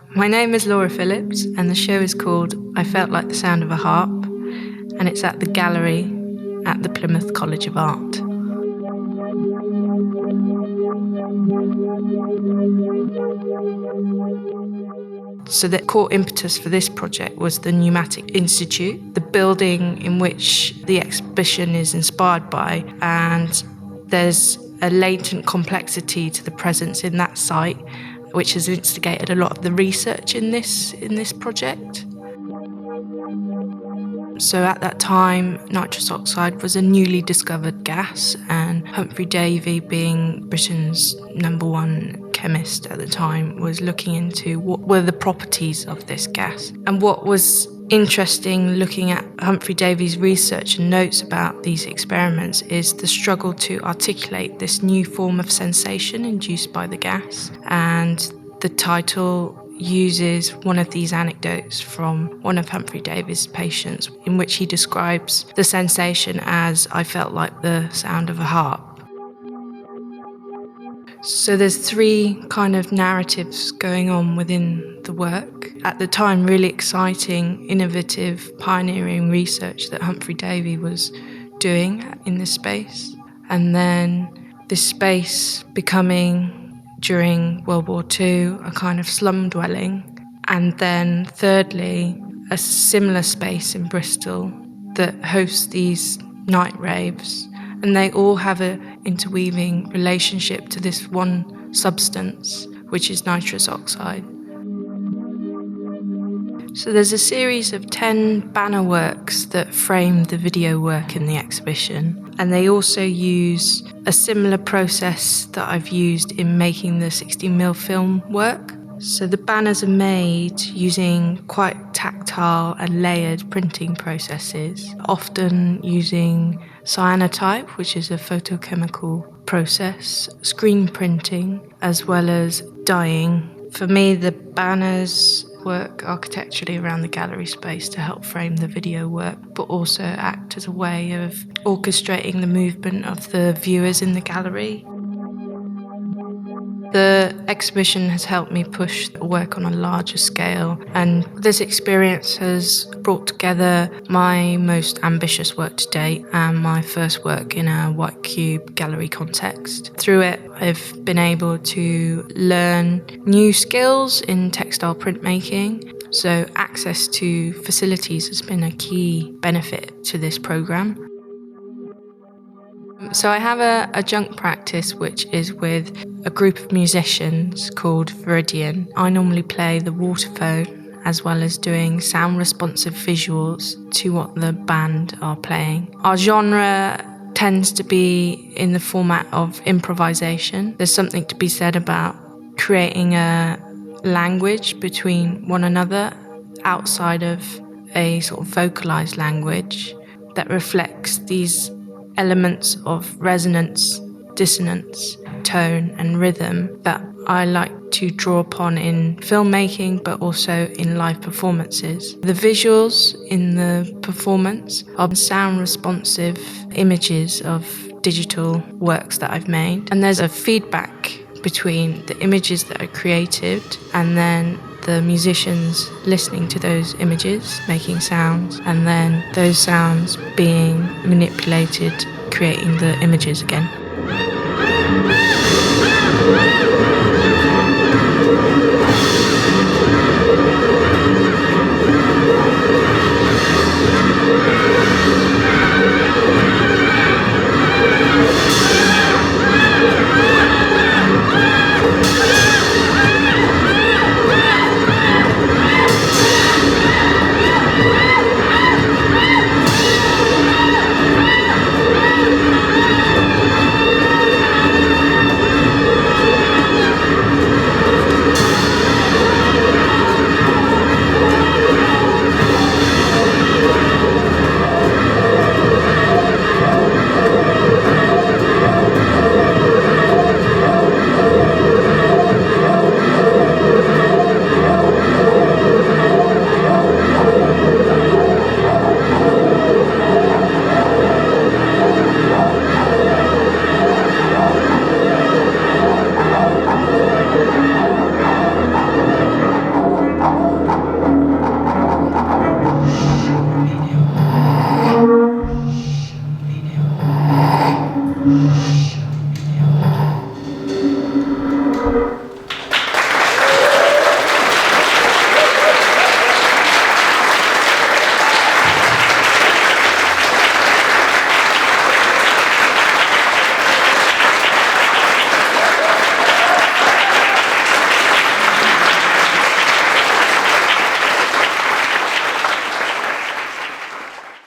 My name is Laura Phillips and the show is called I Felt Like the Sound of a Harp, and it's at the gallery at the Plymouth College of Art. So the core impetus for this project was the Pneumatic Institute, the building in which the exhibition is inspired by, and there's a latent complexity to the presence in that site which has instigated a lot of the research in this project. So at that time, nitrous oxide was a newly discovered gas, and Humphrey Davy, being Britain's #1 chemist at the time, was looking into what were the properties of this gas. And what was interesting looking at Humphrey Davy's research and notes about these experiments is the struggle to articulate this new form of sensation induced by the gas. And the title uses one of these anecdotes from one of Humphrey Davy's patients, in which he describes the sensation as "I felt like the sound of a harp." So there's three kind of narratives going on within the work. At the time, really exciting, innovative, pioneering research that Humphrey Davy was doing in this space. And then this space becoming, during World War II, a kind of slum dwelling. And then thirdly, a similar space in Bristol that hosts these night raves. And they all have an interweaving relationship to this one substance, which is nitrous oxide. So there's a series of 10 banner works that frame the video work in the exhibition. And they also use a similar process that I've used in making the 16mm film work. So the banners are made using quite tactile and layered printing processes, often using cyanotype, which is a photochemical process, screen printing, as well as dyeing. For me, the banners work architecturally around the gallery space to help frame the video work, but also act as a way of orchestrating the movement of the viewers in the gallery. The exhibition has helped me push the work on a larger scale, and this experience has brought together my most ambitious work to date and my first work in a white cube gallery context. Through it, I've been able to learn new skills in textile printmaking, so access to facilities has been a key benefit to this programme. So I have a adjunct practice which is with a group of musicians called Viridian. I normally play the waterphone as well as doing sound responsive visuals to what the band are playing. Our genre tends to be in the format of improvisation. There's something to be said about creating a language between one another outside of a sort of vocalized language that reflects these elements of resonance, dissonance, tone and rhythm that I like to draw upon in filmmaking, but also in live performances. The visuals in the performance are sound responsive images of digital works that I've made, and there's a feedback between the images that I created and then the musicians listening to those images, making sounds, and then those sounds being manipulated, creating the images again. Thank you.